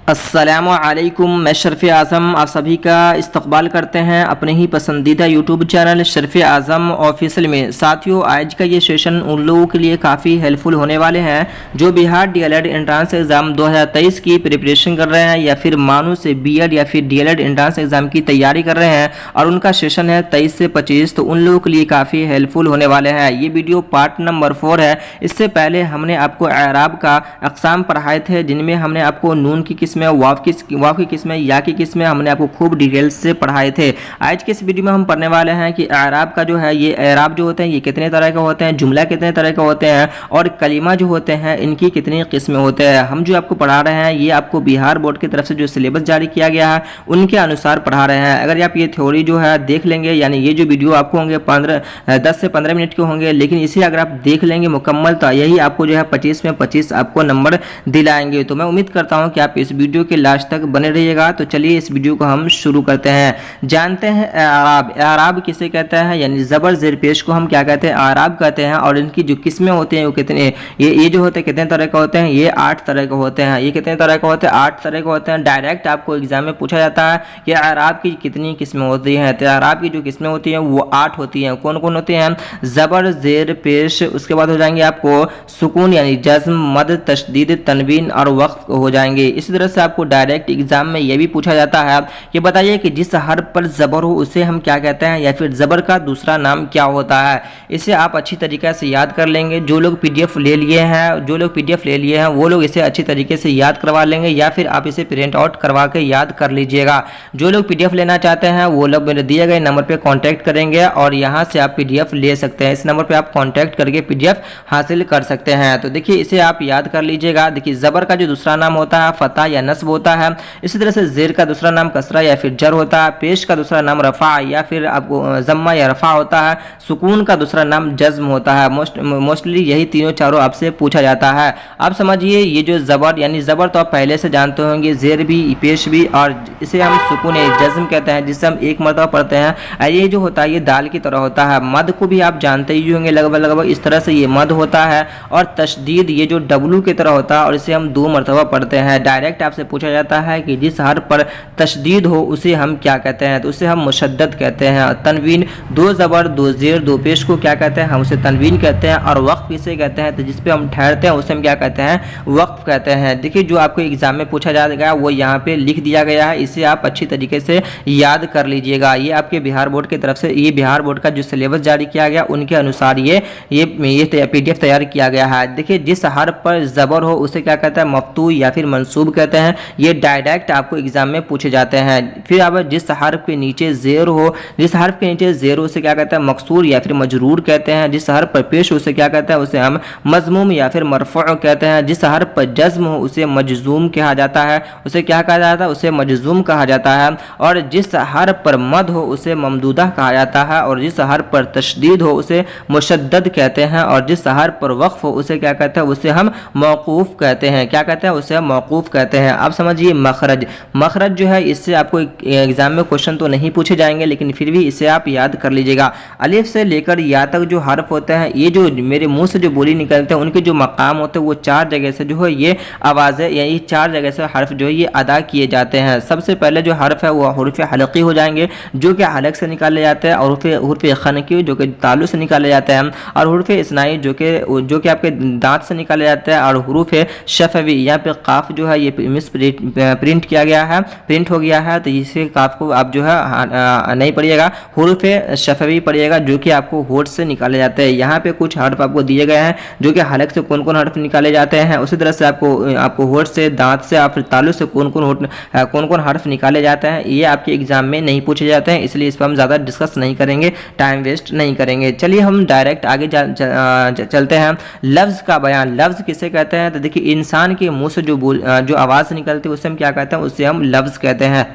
अस्सलामुअलैकुम, मैं शर्फ़ आज़म आप सभी का इस्तकबाल करते हैं अपने ही पसंदीदा यूट्यूब चैनल शर्फ़ आज़म ऑफिशियल में। साथियों, आज का ये सेशन उन लोगों के लिए काफ़ी हेल्पफुल होने वाले हैं जो बिहार डीएलएड एंट्रेंस एग्ज़ाम 2023 की प्रिपरेशन कर रहे हैं या फिर मानो से बीएड या फिर डीएलएड एंट्रेंस एग्ज़ाम की तैयारी कर रहे हैं और उनका सेशन है 23 से 25। तो उन लोगों के लिए काफ़ी हेल्पफुल होने वाले हैं। ये वीडियो पार्ट नंबर 4 है। इससे पहले हमने आपको एराब का अक़साम पढ़ाए थे, जिनमें हमने आपको नून की किस्में, वाव की किस्में, या की किस्में हमने आपको खूब डिटेल्स से पढ़ाए थे। आज के इस वीडियो में हम पढ़ने वाले हैं कि एराब का जो है, ये एराब जो होते हैं ये कितने तरह के होते हैं, जुमला कितने तरह के होते हैं और कलीमा जो होते हैं इनकी कितनी किस्में होते हैं। हम जो आपको पढ़ा रहे हैं ये आपको बिहार बोर्ड की तरफ से जो सिलेबस जारी किया गया है उनके अनुसार पढ़ा रहे हैं। अगर आप ये थ्योरी जो है देख लेंगे, यानी ये जो वीडियो आपको होंगे 10 से 15 मिनट के होंगे, लेकिन इसे अगर आप देख लेंगे मुकम्मल तो यही आपको जो है 25 में 25 आपको नंबर दिलाएंगे। तो मैं उम्मीद करता हूँ कि आप इस वीडियो के लास्ट तक बने रहिएगा। तो चलिए इस वीडियो को हम शुरू करते हैं। जानते हैं एराब, एराब किसे कहते हैं, यानी ज़बर ज़ेर पेश को हम क्या कहते हैं, एराब कहते हैं। और इनकी जो किस्में होती हैं वो कितने, ये जो होते हैं कितने तरह के होते हैं, ये 8 तरह के होते हैं। ये कितने तरह के होते हैं, 8 तरह के होते हैं। डायरेक्ट आपको एग्जाम में पूछा जाता है कि एराब की कितनी किस्में होती हैं। तो एराब की जो किस्में होती हैं वो 8 होती हैं। कौन कौन होती हैं, ज़बर ज़ेर पेश, उसके बाद हो जाएंगे आपको सुकून यानी जज्म, मद, तशदीद, तनवीन और वक्फ हो जाएंगे। इसी तरह से आपको डायरेक्ट एग्जाम में यह भी पूछा जाता है कि बताइए कि जिस हर्फ पर ज़बर हो उसे हम क्या कहते हैं, या फिर ज़बर का दूसरा नाम क्या होता है। इसे आप अच्छी तरीके से याद कर लेंगे। जो लोग पीडीएफ ले लिए हैं वो लोग इसे अच्छी तरीके से याद करवा लेंगे, या फिर आप इसे प्रिंट आउट करवा के याद कर लीजिएगा। जो लोग पीडीएफ लेना चाहते हैं वो लोग मेरे दिए गए नंबर पर कॉन्टैक्ट करेंगे और यहाँ से आप पीडीएफ ले सकते हैं। इस नंबर पर आप कॉन्टैक्ट करके पीडीएफ हासिल कर सकते हैं। तो देखिए इसे आप याद कर लीजिएगा। देखिए ज़बर का जो दूसरा नाम होता है फतह या नस्ब होता है। इसी तरह से ज़ेर का दूसरा नाम कसरा या फिर जर होता है। पेश का दूसरा नाम रफ़ा या फिर आपको ज़म्मा या रफ़ा होता है। सुकून का दूसरा नाम जज़्म होता है। मोस्टली यही तीनों चारों आपसे पूछा जाता है। आप समझिए ये जो ज़बर, यानी ज़बर तो आप पहले से जानते होंगे, ज़ेर भी, पेश भी, और इसे हम सुकून या जज़्म कहते हैं, जिसे हम एक मरतबा पढ़ते हैं। ये जो होता है ये दाल की तरह होता है। मद को भी आप जानते ही होंगे लगभग इस तरह से ये मद होता है। और तशदीद ये जो डब्लू की तरह होता है और इसे हम 2 मरतबा पढ़ते हैं। डायरेक्ट आपसे पूछा जाता है कि जिस हर्फ पर तशदीद हो उसे हम क्या कहते हैं, तो उसे हम मुशद्दद कहते हैं। तनवीन, 2 ज़बर 2 ज़ेर 2 पेश को क्या कहते हैं, हम उसे तनवीन कहते हैं। और वक्फ इसे कहते हैं, तो जिस पे हम ठहरते हैं उसे हम क्या कहते हैं, वक्फ कहते हैं। देखिए जो आपको एग्जाम में पूछा जाएगा वो यहाँ पे लिख दिया गया है, इसे आप अच्छी तरीके से याद कर लीजिएगा। ये आपके बिहार बोर्ड की तरफ से, ये बिहार बोर्ड का जो सिलेबस जारी किया गया उनके अनुसार ये पीडीएफ तैयार किया गया है। देखिए जिस हर्फ पर ज़बर हो उसे क्या कहते हैं, मफ्तू या फिर मंसूब कहते हैं। ये डायरेक्ट आपको एग्जाम में पूछे जाते हैं। फिर अब जिस हर्फ के नीचे ज़ेर हो, जिस हर्फ के नीचे ज़ेर हो उसे क्या कहते हैं, मकसूर या फिर मजरूर कहते हैं। जिस हर्फ पर पेश हो उसे क्या कहते हैं, उसे हम मज़मूम या फिर मरफ़ू कहते हैं। जिस हर्फ पर जज़्म हो उसे मजज़ूम कहा जाता है, उसे क्या कहा जाता है, उसे मजज़ूम कहा जाता है। और जिस हर्फ पर मद हो उसे ममदूदा कहा जाता है। और जिस हर्फ पर तशदीद हो उसे मुशद्दद कहते हैं। और जिस हर्फ पर वक्फ हो उसे क्या कहते हैं, उसे हम मौकूफ़ कहते हैं। क्या कहते हैं, उसे हम मौकूफ़ कहते हैं। आप समझिए मखरज, मखरज जो है इससे आपको एग्जाम में क्वेश्चन तो नहीं पूछे जाएंगे, लेकिन फिर भी इसे आप याद कर लीजिएगा। अलिफ से लेकर या तक जो हर्फ होते हैं, ये जो मेरे मुंह से जो बोली निकलते हैं उनके जो मकाम होते हैं वो 4 जगह से जो है ये आवाज़ें, यही 4 जगह से हर्फ जो है ये अदा किए जाते हैं। सबसे पहले जो हर्फ है वो हुर्फ़ हलक़ी हो जाएंगे, जो कि हलक से निकाले जाते हैं। और हुर्फ़ खनकी जो कि तालु से निकाले जाते हैं। और हुर्फ़ इस्नाई जो कि आपके दांत से निकाले जाते हैं। और हुरूफ़ शफ़वी, यहाँ पे काफ जो है ये प्रिंट किया गया है, प्रिंट हो गया है, तो इसे काफ को आप जो है नहीं पढ़िएगा, हुरूफ़ शफ़वी पढ़िएगा, जो कि आपको होठ से निकाले जाते हैं। यहाँ पे कुछ हर्फ आपको दिए गए हैं जो कि हलक से कौन कौन हर्फ निकाले जाते हैं। उसी तरह से आपको होठ से, दांत से और फिर तालु से कौन कौन हर्फ निकाले जाते हैं, ये आपके एग्जाम में नहीं पूछे जाते हैं, इसलिए इस पर हम ज़्यादा डिस्कस नहीं करेंगे, टाइम वेस्ट नहीं करेंगे। चलिए हम डायरेक्ट आगे चलते हैं। लफ्ज़ का बयान, लफ्ज़ किसे कहते हैं, तो देखिए इंसान के मुँह से जो आवाज़ निकलती है उसे हम क्या कहते हैं, उसे हम लफ्ज़ कहते हैं।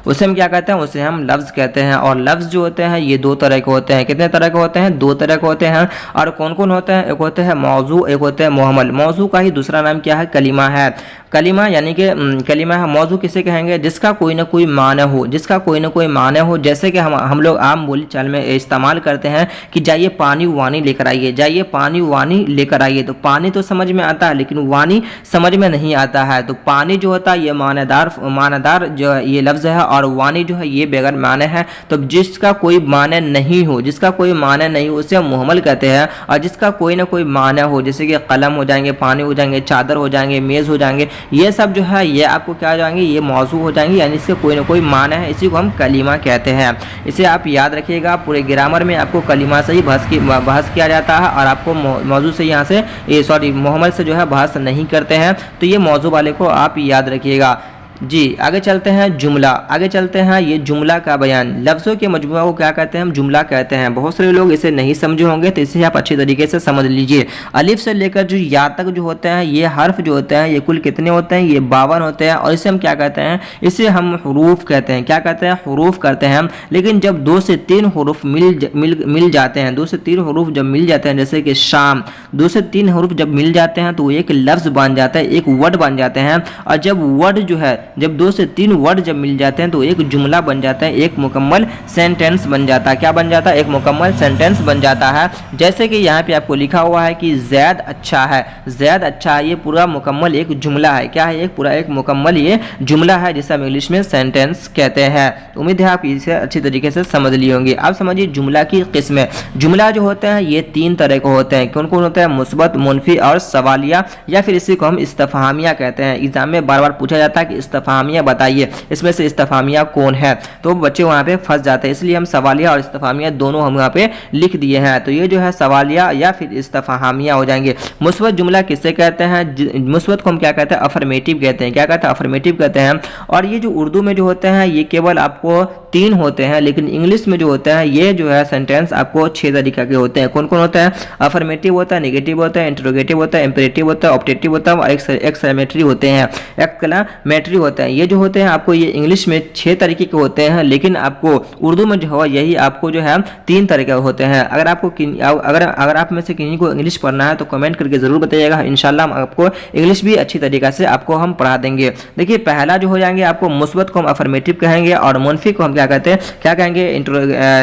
उसे हम क्या कहते हैं, उसे हम लफ्ज़ कहते हैं। और लफ्ज़ जो होते हैं ये दो तरह के होते हैं। कितने तरह के होते हैं? दो तरह के होते हैं। और कौन कौन होते हैं? एक होते हैं मौजू, एक होते हैं मुहम्मल। मौजू का ही दूसरा नाम क्या है? कलिमा है। कलिमा यानी कि कलिमा है। मौजू किसे कहेंगे? जिसका कोई ना कोई माने हो, जिसका कोई ना कोई माने हो। जैसे कि हम लोग आम बोली चाल में इस्तेमाल करते हैं कि जाइए पानी वानी लेकर आइए, जाइए पानी वानी लेकर आइए। तो पानी तो समझ में आता है लेकिन वानी समझ में नहीं आता है। तो पानी जो होता है ये मानेदार जो ये लफ्ज़ है, और वानी जो है ये बगैर माने है। तो जिसका कोई माने नहीं हो, जिसका कोई माने नहीं हो उसे हम मुहम्मल कहते हैं। और जिसका कोई ना कोई माने हो, जैसे कि कलम हो जाएंगे, पानी हो जाएंगे, चादर हो जाएंगे, मेज़ हो जाएंगे, ये सब जो है ये आपको क्या हो जाएंगे? ये मौजू हो जाएंगे, यानी इससे कोई ना कोई माने है। इसी को हम कलीमा कहते हैं। इसे आप याद रखिएगा। पूरे ग्रामर में आपको कलीमा से ही बहस किया जाता है, और आपको मौजू से यहाँ से मुहम्मल से जो है बहस नहीं करते हैं। तो ये मौजू वाले को आप याद रखिएगा। जी आगे चलते हैं। जुमला, आगे चलते हैं। ये जुमला का बयान, लफ्ज़ों के मजमूआ को क्या कहते हैं? हम जुमला कहते हैं। बहुत सारे लोग इसे नहीं समझे होंगे, तो इसे आप अच्छी तरीके से समझ लीजिए। अलिफ से लेकर जो या तक जो होते हैं ये हर्फ जो होते हैं ये कुल कितने होते हैं? ये 52 होते हैं। और इसे हम क्या कहते हैं? इसे हम हुरूफ कहते हैं। क्या कहते हैं? हुरूफ कहते हैं। लेकिन जब 2 से 3 हुरूफ मिल जाते हैं, 2 से 3 हुरूफ जब मिल जाते हैं, जैसे कि शाम, 2 से 3 हुरूफ जब मिल जाते हैं तो एक लफ्ज़ बन जाता है, एक वर्ड बन जाते हैं। और जब वर्ड जो है, जब 2 से 3 वर्ड जब मिल जाते हैं तो एक जुमला बन जाता है, एक मुकम्मल सेंटेंस बन जाता है। क्या बन जाता है? एक मुकम्मल सेंटेंस बन जाता है। जैसे कि यहाँ पे आपको लिखा हुआ है कि ज़ैद अच्छा है, ज़ैद अच्छा है, ये पूरा मुकम्मल एक जुमला है। क्या है? एक पूरा एक मुकम्मल ये जुमला है, जिसे हम इंग्लिश में सेंटेंस कहते हैं। उम्मीद है आप इसे अच्छी तरीके से समझ लिए होंगे। अब समझिए जुमला की किस्में। जुमला जो होते हैं ये 3 तरह के होते हैं। कौन कौन होते हैं? मुस्बत, मुनफी और सवालिया, या फिर इसी को हम इस्तफहामिया कहते हैं। एग्जाम में बार बार पूछा जाता है कि इस्तफहामिया बताइए, इसमें से इस्तफहामिया कौन है, तो बच्चे वहां पे फंस जाते हैं। इसलिए हम सवालिया और इस्तफहामिया दोनों हम यहाँ पे लिख दिए हैं। तो ये जो है सवालिया या फिर इस्तफहामिया हो जाएंगे। मुस्बत जुमला किससे कहते हैं? मुस्बत को हम क्या कहते हैं? अफर्मेटिव कहते हैं। क्या कहते हैं? अफर्मेटिव कहते हैं। और ये जो उर्दू में जो होते हैं ये केवल आपको 3 होते हैं, लेकिन इंग्लिश में जो होते हैं ये जो है सेंटेंस आपको 6 तरीके के होते हैं। कौन कौन होते हैं? अफर्मेटिव होता है, नेगेटिव होता है, इंटरोगेटिव होता है, इंपेरेटिव होता है, ऑप्टेटिव होता है, और एक्सक्लेमेटरी होते हैं, एक्सक्लेमेटरी होते हैं। ये जो होते हैं आपको ये इंग्लिश में 6 तरीके के होते हैं, लेकिन आपको उर्दू में जो है यही आपको जो है 3 तरह के होते हैं। अगर आपको अगर आप में से किन्हीं को इंग्लिश पढ़ना है तो कमेंट करके जरूर बताइएगा। इंशाल्लाह हम आपको इंग्लिश भी अच्छी तरीके से आपको हम पढ़ा देंगे। देखिए पहला जो हो जाएंगे आपको मुस्बत को हम अफर्मेटिव कहेंगे, और मुनफी को हम क्या कहते हैं? क्या कहेंगे?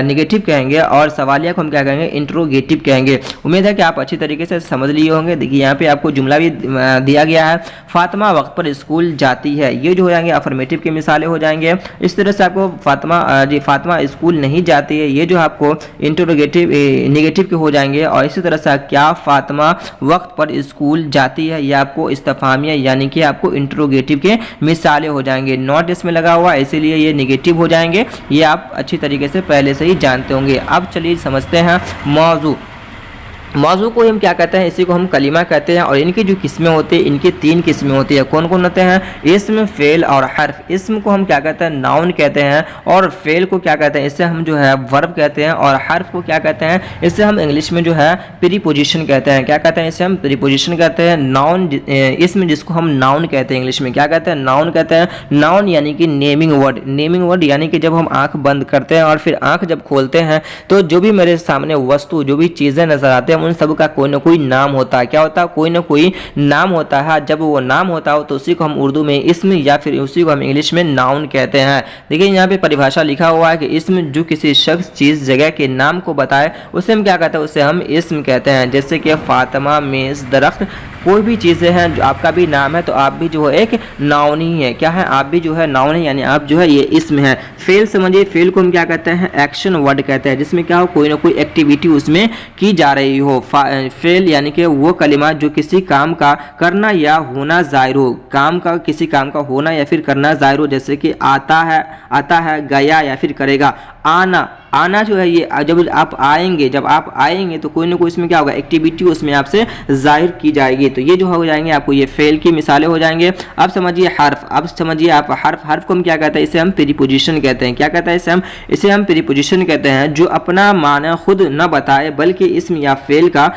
निगेटिव कहेंगे, और सवालिया को हम क्या कहेंगे? इंट्रोगेटिव कहेंगे। उम्मीद है कि आप अच्छी तरीके से समझ लिए होंगे। देखिए यहाँ पे आपको जुमला भी दिया गया है। फातिमा वक्त पर स्कूल जाती है, ये जो हो जाएंगे अफर्मेटिव की मिसालें हो जाएंगे। इस तरह से आपको फातिमा स्कूल नहीं जाती है, ये जो आपको इंटरोगेटिव नेगेटिव के हो जाएंगे। और इसी तरह से क्या फातिमा वक्त पर स्कूल जाती है, ये आपको इस्तफहामिया यानी कि आपको इंटरोगेटिव के मिसालें हो जाएंगे। नॉट इसमें लगा हुआ है इसीलिए ये नेगेटिव हो जाएंगे। ये आप अच्छी तरीके से पहले से ही जानते होंगे। अब चलिए समझते हैं मौजू। मौजू को हम क्या कहते हैं? इसी को हम कलीमा कहते हैं। और इनकी जो किस्में होती हैं इनकी 3 किस्में होती है। कौन कौन होते हैं? इस्म, फेल और हर्फ। इस्म को हम क्या कहते हैं? नाउन कहते हैं। और फेल को क्या कहते हैं? इससे हम जो है वर्ब कहते हैं। और हर्फ को क्या कहते हैं? इससे हम इंग्लिश में जो है प्रीपोजिशन कहते हैं। क्या कहते हैं? इसे हम प्रीपोजिशन कहते हैं। नाउन इसमें जिसको हम नाउन कहते हैं इंग्लिश में क्या कहते हैं? नाउन कहते हैं। नाउन यानी कि नेमिंग वर्ड। नेमिंग वर्ड यानी कि जब हम आंख बंद करते हैं और फिर आंख जब खोलते हैं तो जो भी मेरे सामने वस्तु, जो भी चीज़ें नजर आते हैं उन सब का कोई ना कोई नाम होता है। क्या होता है? कोई ना कोई नाम होता है। जब वो नाम होता हो तो उसी को हम उर्दू में इस्म या फिर उसी को हम इंग्लिश में नाउन कहते हैं। देखिए यहाँ पे परिभाषा लिखा हुआ है कि इस्म जो किसी शख्स, चीज, जगह के नाम को बताए उसे हम क्या कहते हैं? उसे हम इस्म कहते हैं। जैसे कि फातिमा, मेज, दरख्त, कोई भी चीज़ें हैं जो आपका भी नाम है तो आप भी जो है एक नाउन ही है। क्या है? आप भी जो है नाउन है, यानी आप जो है ये इस्म है। फेल समझिए, फेल को हम क्या कहते हैं? एक्शन वर्ड कहते हैं, जिसमें क्या हो? कोई ना कोई एक्टिविटी उसमें की जा रही हो। फेल यानी कि वो कलिमा जो किसी काम का करना या होना जाहिर हो, काम का, किसी काम का होना या फिर करना जाहिर हो। जैसे कि आता है, गया या फिर करेगा। आना जो है ये जब आप आएंगे तो कोई ना कोई इसमें क्या होगा? एक्टिविटी उसमें आपसे जाहिर की जाएगी। तो ये जो हो जाएंगे आपको ये फेल की मिसालें हो जाएंगे। अब समझिए हर्फ। अब समझिए आप हर्फ को हम क्या कहते हैं? इसे हम प्रीपोजिशन कहते हैं। क्या कहता है? इसे हम प्रीपोजिशन कहते हैं, जो अपना माना खुद न बताए बल्कि इस्म या फेल का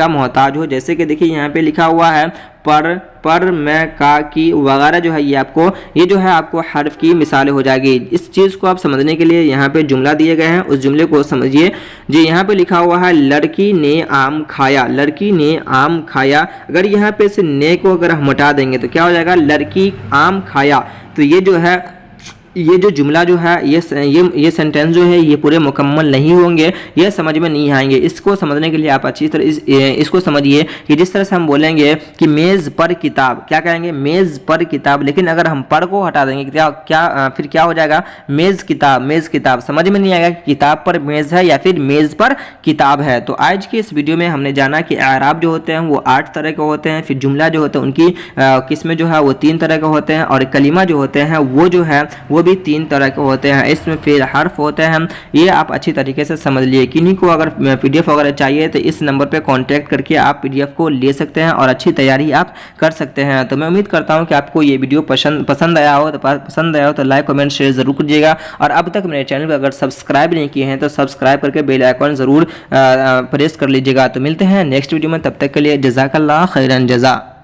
मोहताज हो। जैसे कि देखिए यहाँ पे लिखा हुआ है पर मैं का की वगैरह जो है ये जो है आपको हर्फ की मिसालें हो जाएगी। इस चीज़ को आप समझने के लिए यहाँ पे जुमला दिए गए हैं, उस जुमले को समझिए। जी यहाँ पे लिखा हुआ है लड़की ने आम खाया, लड़की ने आम खाया। अगर यहाँ पे से ने को अगर हम हटा देंगे तो क्या हो जाएगा, लड़की आम खाया। तो ये जो है ये जो जुमला जो है ये सेंटेंस जो है ये पूरे मुकम्मल नहीं होंगे, ये समझ में नहीं आएंगे। इसको समझने के लिए आप अच्छी तरह इसको समझिए कि जिस तरह से हम बोलेंगे कि मेज़ पर किताब, क्या कहेंगे, मेज़ पर किताब। लेकिन अगर हम पर को हटा देंगे फिर क्या हो जाएगा, मेज़ किताब, मेज़ किताब। समझ में नहीं आएगा कि किताब पर मेज़ है या फिर मेज़ पर किताब है। तो आज की इस वीडियो में हमने जाना कि एराब जो होते हैं वो 8 तरह के होते हैं, फिर जुमला जो होते हैं उनकी किस्में जो है वो 3 तरह के होते हैं, और कलीमा जो होते हैं वो जो है वो भी 3 तरह के होते हैं। इसमें फिर हर्फ होते हैं। ये आप अच्छी तरीके से समझ लिए। किन्हीं को अगर PDF वगैरह चाहिए तो इस नंबर पे कांटेक्ट करके आप PDF को ले सकते हैं और अच्छी तैयारी आप कर सकते हैं। तो मैं उम्मीद करता हूं कि आपको ये वीडियो पसंद आया हो तो लाइक कमेंट शेयर जरूर कीजिएगा। और अब तक मेरे चैनल को अगर सब्सक्राइब नहीं किए हैं तो सब्सक्राइब करके बेल आइकन जरूर प्रेस कर लीजिएगा। तो मिलते हैं नेक्स्ट वीडियो में, तब तक के लिए जज़ाकल्लाह खैरन जज़ा।